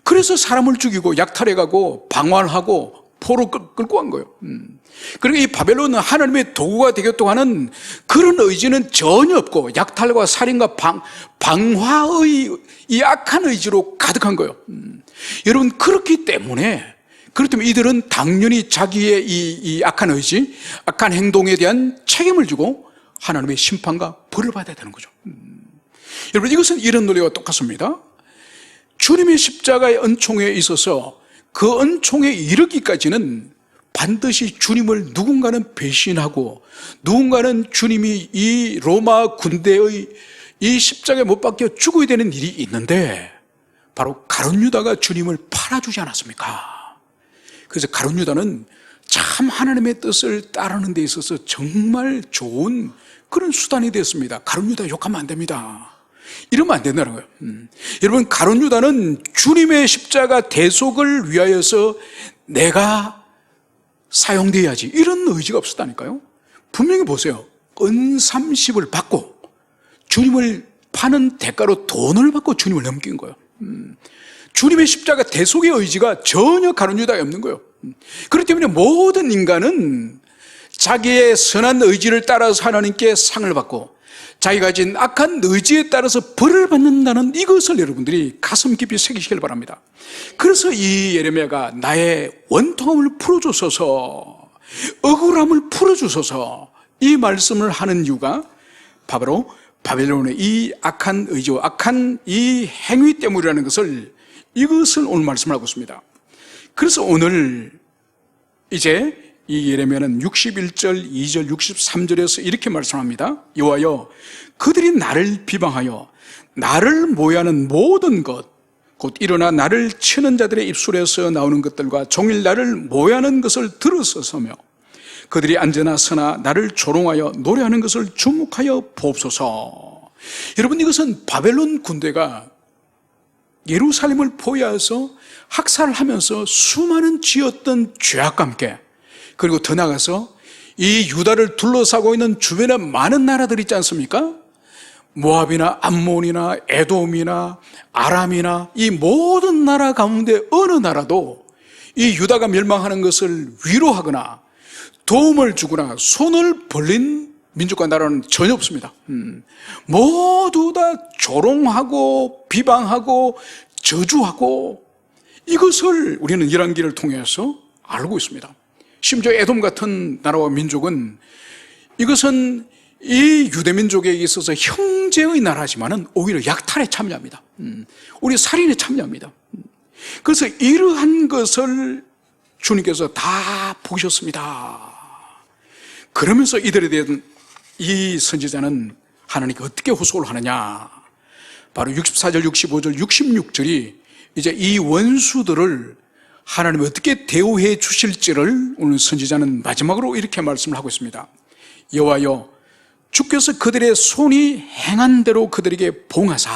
그래서 사람을 죽이고 약탈해가고 방화하고 포로 끌고 간 거예요. 그리고 이 바벨론은 하나님의 도구가 되겠다고 하는 그런 의지는 전혀 없고 약탈과 살인과 방화의 이 악한 의지로 가득한 거예요. 여러분, 그렇기 때문에 이들은 당연히 자기의 이 악한 의지, 악한 행동에 대한 책임을 지고 하나님의 심판과 벌을 받아야 되는 거죠. 여러분, 이것은 이런 논리와 똑같습니다. 주님의 십자가의 은총에 있어서 그 은총에 이르기까지는 반드시 주님을 누군가는 배신하고 누군가는 주님이 이 로마 군대의 이 십자가에 못 박혀 죽어야 되는 일이 있는데, 바로 가룟 유다가 주님을 팔아주지 않았습니까? 그래서 가룟 유다는 참 하나님의 뜻을 따르는 데 있어서 정말 좋은 그런 수단이 되었습니다. 가룟 유다 욕하면 안 됩니다. 이러면 안 된다는 거예요. 여러분, 가룟 유다는 주님의 십자가 대속을 위하여서 내가 사용돼야지 이런 의지가 없었다니까요. 분명히 보세요. 은 30을 받고 주님을 파는 대가로 돈을 받고 주님을 넘긴 거예요. 주님의 십자가 대속의 의지가 전혀 가룟 유다에 없는 거예요. 그렇기 때문에 모든 인간은 자기의 선한 의지를 따라서 하나님께 상을 받고 자기가 가진 악한 의지에 따라서 벌을 받는다는 이것을 여러분들이 가슴 깊이 새기시길 바랍니다. 그래서 이 예레미야가 나의 원통함을 풀어주소서, 억울함을 풀어주소서, 이 말씀을 하는 이유가 바로 바벨론의 이 악한 의지와 악한 이 행위 때문이라는 이것을 오늘 말씀을 하고 있습니다. 그래서 오늘 이제 이 예레미야는 61절, 2절, 63절에서 이렇게 말씀합니다. 여호와여, 그들이 나를 비방하여 나를 모해하는 모든 것, 곧 일어나 나를 치는 자들의 입술에서 나오는 것들과 종일 나를 모해하는 것을 들었으며 그들이 앉으나 서나 나를 조롱하여 노래하는 것을 주목하여 보옵소서. 여러분, 이것은 바벨론 군대가 예루살렘을 포위해서 학살하면서 수많은 지었던 죄악과 함께, 그리고 더 나아가서 이 유다를 둘러싸고 있는 주변에 많은 나라들이 있지 않습니까? 모압이나 암몬이나 에돔이나 아람이나 이 모든 나라 가운데 어느 나라도 이 유다가 멸망하는 것을 위로하거나 도움을 주거나 손을 벌린 민족과 나라는 전혀 없습니다. 모두 다 조롱하고 비방하고 저주하고, 이것을 우리는 열왕기를 통해서 알고 있습니다. 심지어 에돔 같은 나라와 민족은, 이것은 이 유대민족에게 있어서 형제의 나라지만은 오히려 약탈에 참여합니다. 우리 살인에 참여합니다. 그래서 이러한 것을 주님께서 다 보셨습니다. 그러면서 이들에 대한 이 선지자는 하나님께 어떻게 호소를 하느냐, 바로 64절, 65절, 66절이 이제 이 원수들을 하나님이 어떻게 대우해 주실지를 오늘 선지자는 마지막으로 이렇게 말씀을 하고 있습니다. 여호와여, 주께서 그들의 손이 행한 대로 그들에게 봉하사.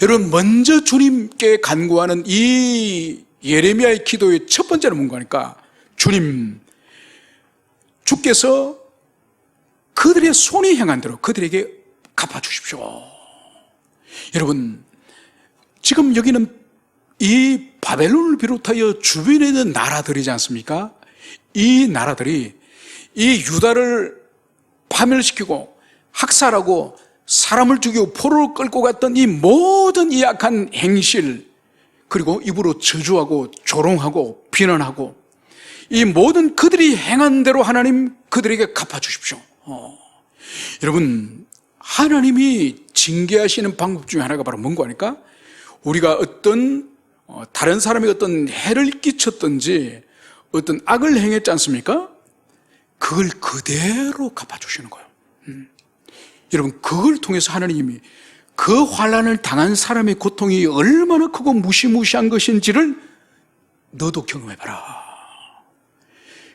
여러분, 먼저 주님께 간구하는 이 예레미야의 기도의 첫 번째는 뭔가 하니까, 주님, 주께서 그들의 손이 행한 대로 그들에게 갚아주십시오. 여러분, 지금 여기는 이 바벨론을 비롯하여 주변에 있는 나라들이지 않습니까? 이 나라들이 이 유다를 파멸시키고 학살하고 사람을 죽이고 포로를 끌고 갔던 이 모든 이 악한 행실, 그리고 입으로 저주하고 조롱하고 비난하고 이 모든 그들이 행한 대로 하나님 그들에게 갚아주십시오. 여러분, 하나님이 징계하시는 방법 중에 하나가 바로 뭔가 하니까, 우리가 어떤 다른 사람에게 어떤 해를 끼쳤든지 어떤 악을 행했지 않습니까? 그걸 그대로 갚아주시는 거예요. 여러분, 그걸 통해서 하나님이 그 환난을 당한 사람의 고통이 얼마나 크고 무시무시한 것인지를 너도 경험해봐라.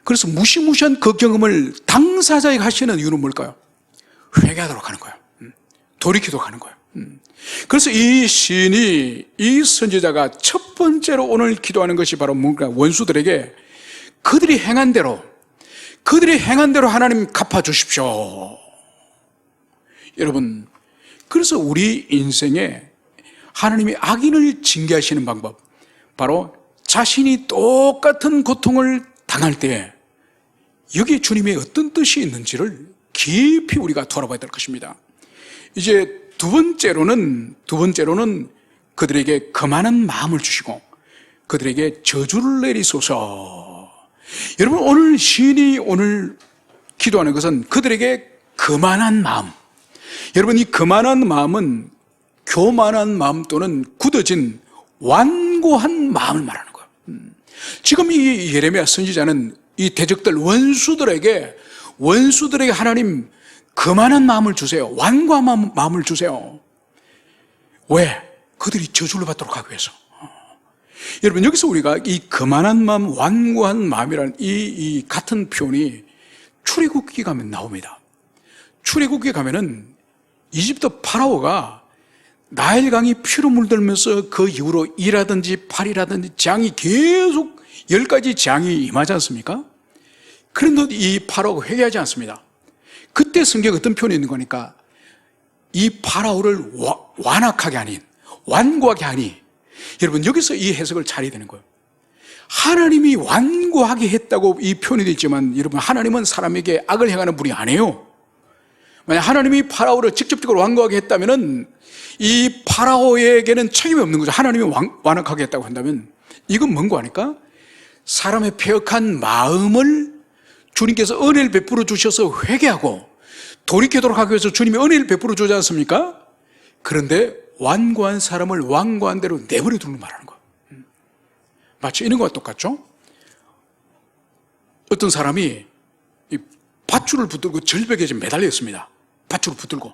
그래서 무시무시한 그 경험을 당사자에게 하시는 이유는 뭘까요? 회개하도록 하는 거예요. 돌이키도록 하는 거예요. 그래서 이 시인이, 이 선지자가 첫 번째로 오늘 기도하는 것이 바로 뭔가, 원수들에게 그들이 행한 대로 하나님 갚아주십시오. 여러분, 그래서 우리 인생에 하나님이 악인을 징계하시는 방법, 바로 자신이 똑같은 고통을 당할 때 여기에 주님의 어떤 뜻이 있는지를 깊이 우리가 돌아봐야 될 것입니다. 이제 두 번째로는 그들에게 거만한 마음을 주시고 그들에게 저주를 내리소서. 여러분, 오늘 시인이 오늘 기도하는 것은 그들에게 거만한 마음. 여러분, 이 거만한 마음은 교만한 마음 또는 굳어진 완고한 마음을 말하는 거예요. 지금 이 예레미야 선지자는 이 대적들 원수들에게 하나님 거만한 마음을 주세요. 완고한 마음을 주세요. 왜? 그들이 저주를 받도록 하기 위해서. 여러분, 여기서 우리가 이 거만한 마음, 완고한 마음이라는 이 같은 표현이 출애굽기 가면 나옵니다. 출애굽기 가면은 이집트 파라오가 나일강이 피로 물들면서 그 이후로 이라든지 팔이라든지 재앙이 계속 10가지 재앙이 임하지 않습니까? 그런데 이 파라오가 회개하지 않습니다. 그때 성경에 어떤 표현이 있는 거니까, 이 파라오를 완악하게 하니, 완고하게 하니, 여러분, 여기서 이 해석을 잘해야 되는 거예요. 하나님이 완고하게 했다고 이 표현이 되어 있지만, 여러분, 하나님은 사람에게 악을 행하는 분이 아니에요. 만약 하나님이 파라오를 직접적으로 완고하게 했다면 이 파라오에게는 책임이 없는 거죠. 하나님이 완악하게 했다고 한다면. 이건 뭔가 하니까, 사람의 패역한 마음을 주님께서 은혜를 베풀어 주셔서 회개하고 돌이키도록 하기 위해서 주님이 은혜를 베풀어 주지 않습니까? 그런데 완고한 사람을 완고한 대로 내버려 두는 말하는 거예요. 마치 이런 것과 똑같죠? 어떤 사람이 이 밧줄을 붙들고 절벽에 좀 매달려 있습니다. 밧줄을 붙들고.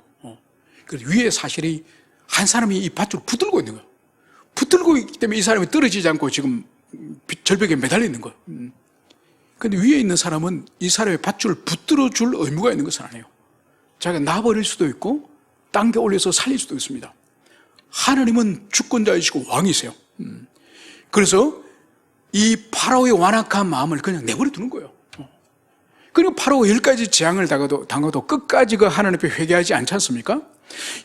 그래서 위에 사실이 한 사람이 이 밧줄을 붙들고 있는 거예요. 붙들고 있기 때문에 이 사람이 떨어지지 않고 지금 절벽에 매달려 있는 거예요. 그런데 위에 있는 사람은 이 사람의 밧줄을 붙들어 줄 의무가 있는 것은 아니에요. 자기가 놔버릴 수도 있고 당겨 올려서 살릴 수도 있습니다. 하나님은 주권자이시고 왕이세요. 그래서 이 파라오의 완악한 마음을 그냥 내버려 두는 거예요. 그리고 파라오가 10가지 재앙을 당해도 끝까지 그 하나님 앞에 회개하지 않지 않습니까?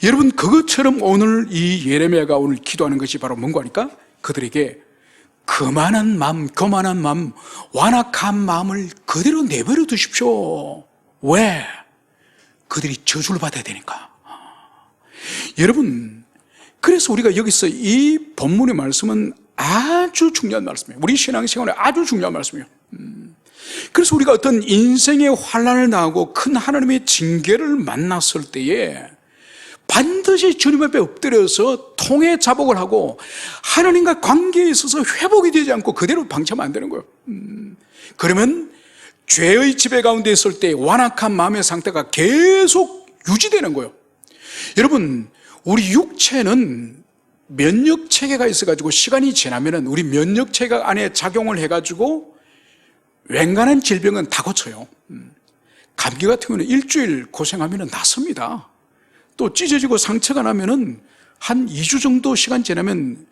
여러분, 그것처럼 오늘 이 예레미야가 오늘 기도하는 것이 바로 뭔가 하니까, 그들에게 거만한 마음, 교만한 마음, 완악한 마음을 그대로 내버려 두십시오. 왜? 그들이 저주를 받아야 되니까. 여러분, 그래서 우리가 여기서 이 본문의 말씀은 아주 중요한 말씀이에요. 우리 신앙생활에 아주 중요한 말씀이에요. 그래서 우리가 어떤 인생의 환난을 당하고 큰 하나님의 징계를 만났을 때에 반드시 주님 앞에 엎드려서 통해 자복을 하고 하나님과 관계에 있어서 회복이 되지 않고 그대로 방치하면 안 되는 거예요. 그러면 죄의 지배 가운데 있을 때 완악한 마음의 상태가 계속 유지되는 거예요. 여러분, 우리 육체는 면역 체계가 있어가지고 시간이 지나면은 우리 면역 체계 안에 작용을 해가지고 웬간한 질병은 다 고쳐요. 감기 같은 경우는 일주일 고생하면은 낫습니다. 또 찢어지고 상처가 나면은 한 2주 정도 시간 지나면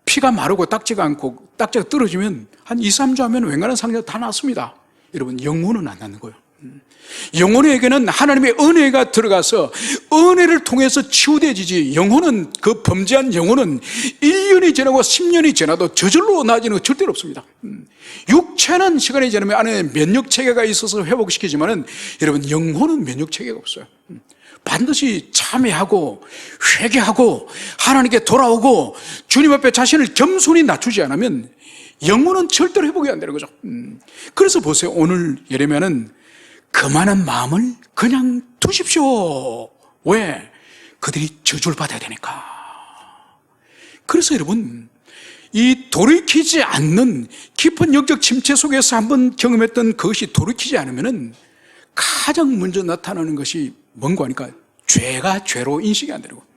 피가 마르고 딱지가 않고 딱지가 떨어지면 한 2, 3주 하면 웬간한 상처 다 낫습니다. 여러분, 영혼은 안 낫는 거예요. 영혼에게는 하나님의 은혜가 들어가서 은혜를 통해서 치유되지지, 영혼은, 그 범죄한 영혼은 1년이 지나고 10년이 지나도 저절로 나아지는 거 절대로 없습니다. 육체는 시간이 지나면 안에 면역체계가 있어서 회복시키지만은 여러분, 영혼은 면역체계가 없어요. 반드시 참회하고 회개하고 하나님께 돌아오고 주님 앞에 자신을 겸손히 낮추지 않으면 영혼은 절대로 회복이 안 되는 거죠. 그래서 보세요. 오늘 예레미야는 그만한 마음을 그냥 두십시오. 왜? 그들이 저주를 받아야 되니까. 그래서 여러분, 이 돌이키지 않는 깊은 영적 침체 속에서 한번 경험했던 그것이 돌이키지 않으면은 가장 먼저 나타나는 것이 뭔가 하니까 죄가 죄로 인식이 안 되는 거예요.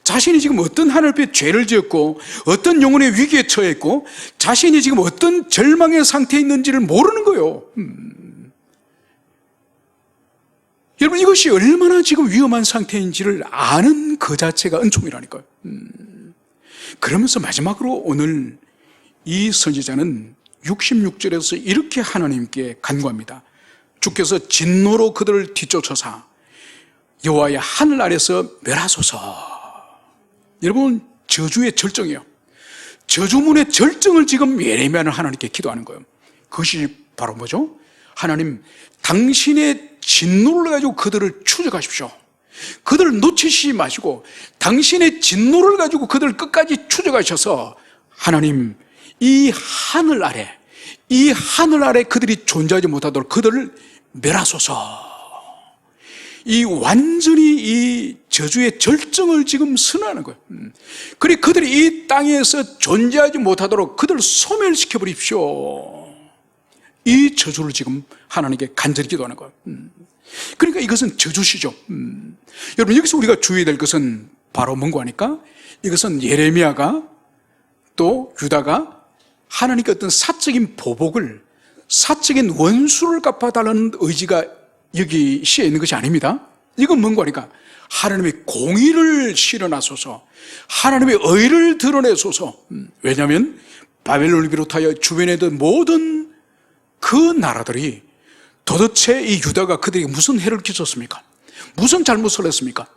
자신이 지금 어떤 하늘 앞에 죄를 지었고 어떤 영혼의 위기에 처해 있고 자신이 지금 어떤 절망의 상태에 있는지를 모르는 거예요. 여러분, 이것이 얼마나 지금 위험한 상태인지를 아는 그 자체가 은총이라니까요. 그러면서 마지막으로 오늘 이 선지자는 66절에서 이렇게 하나님께 간구합니다. 주께서 진노로 그들을 뒤쫓아사 여호와의 하늘 아래서 멸하소서. 여러분, 저주의 절정이에요. 저주문의 절정을 지금 예레미야는 하나님께 기도하는 거예요. 그것이 바로 뭐죠? 하나님, 당신의 진노를 가지고 그들을 추적하십시오. 그들을 놓치시지 마시고 당신의 진노를 가지고 그들을 끝까지 추적하셔서 하나님, 이 하늘 아래 그들이 존재하지 못하도록 그들을 멸하소서. 이 완전히 이 저주의 절정을 지금 선언하는 거예요. 그래, 그들이 이 땅에서 존재하지 못하도록 그들을 소멸시켜 버립시오. 이 저주를 지금 하나님께 간절히 기도하는 거예요. 그러니까 이것은 저주시죠. 여러분, 여기서 우리가 주의해야 될 것은 바로 뭔가 하니까 이것은 예레미야가 또 유다가 하나님께 어떤 사적인 보복을, 사적인 원수를 갚아달라는 의지가 여기 시에 있는 것이 아닙니다. 이건 뭔가 하니까 하나님의 공의를 실현하소서, 하나님의 의를 드러내소서. 왜냐하면 바벨론을 비롯하여 주변에 있던 모든 그 나라들이 도대체 이 유다가 그들에게 무슨 해를 끼쳤습니까? 무슨 잘못을 했습니까?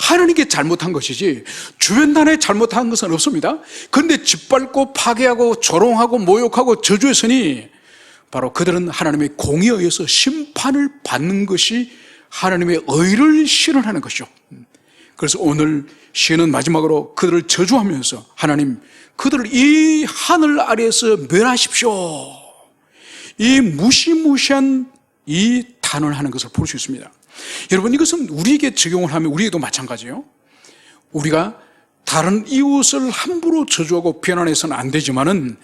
하나님께 잘못한 것이지 주변 나라에 잘못한 것은 없습니다. 그런데 짓밟고 파괴하고 조롱하고 모욕하고 저주했으니 바로 그들은 하나님의 공의에 의해서 심판을 받는 것이 하나님의 의를 실현하는 것이죠. 그래서 오늘 시는 마지막으로 그들을 저주하면서 하나님, 그들을 이 하늘 아래에서 멸하십시오. 이 무시무시한 이 단언을 하는 것을 볼 수 있습니다. 여러분, 이것은 우리에게 적용을 하면 우리에도 마찬가지예요. 우리가 다른 이웃을 함부로 저주하고 비난해서는 안 되지만은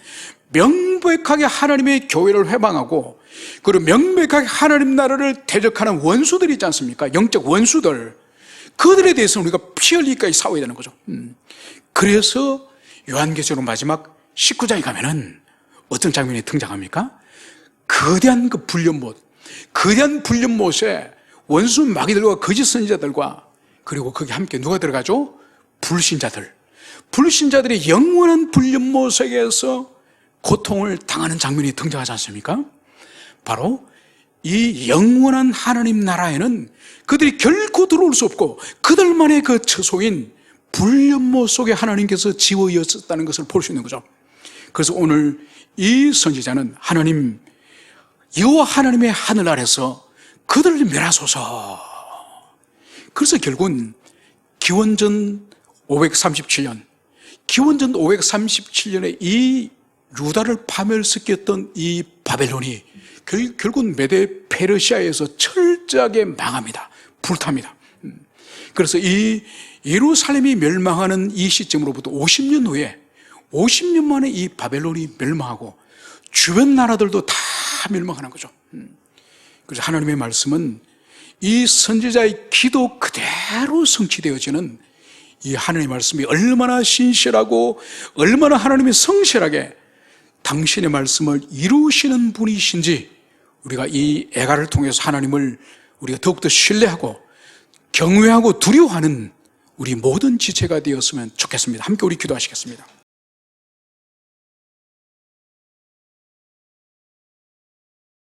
명백하게 하나님의 교회를 회방하고 그리고 명백하게 하나님 나라를 대적하는 원수들이 있지 않습니까? 영적 원수들, 그들에 대해서는 우리가 피 흘리기까지 싸워야 되는 거죠. 그래서 요한계시록 마지막 19장에 가면은 어떤 장면이 등장합니까? 거대한 그 불련못, 거대한 불련못에 원수 마귀들과 거짓 선지자들과 그리고 거기 함께 누가 들어가죠? 불신자들이 영원한 불련못에게서 고통을 당하는 장면이 등장하지 않습니까? 바로 이 영원한 하나님 나라에는 그들이 결코 들어올 수 없고 그들만의 그 처소인 불련못 속에 하나님께서 지어 이었다는 것을 볼 수 있는 거죠. 그래서 오늘 이 선지자는 하나님, 여호와 하나님의 하늘 아래서 그들을 멸하소서. 그래서 결국은 기원전 537년, 기원전 537년에 이 유다를 파멸시켰던 이 바벨론이 결국은 메데 페르시아에서 철저하게 망합니다. 불탑니다. 그래서 이 예루살렘이 멸망하는 이 시점으로부터 50년 후에 50년 만에 이 바벨론이 멸망하고 주변 나라들도 다 멸망하는 거죠. 그래서 하나님의 말씀은 이 선지자의 기도 그대로 성취되어지는 이 하나님의 말씀이 얼마나 신실하고 얼마나 하나님이 성실하게 당신의 말씀을 이루시는 분이신지 우리가 이 애가를 통해서 하나님을 우리가 더욱더 신뢰하고 경외하고 두려워하는 우리 모든 지체가 되었으면 좋겠습니다. 함께 우리 기도하시겠습니다.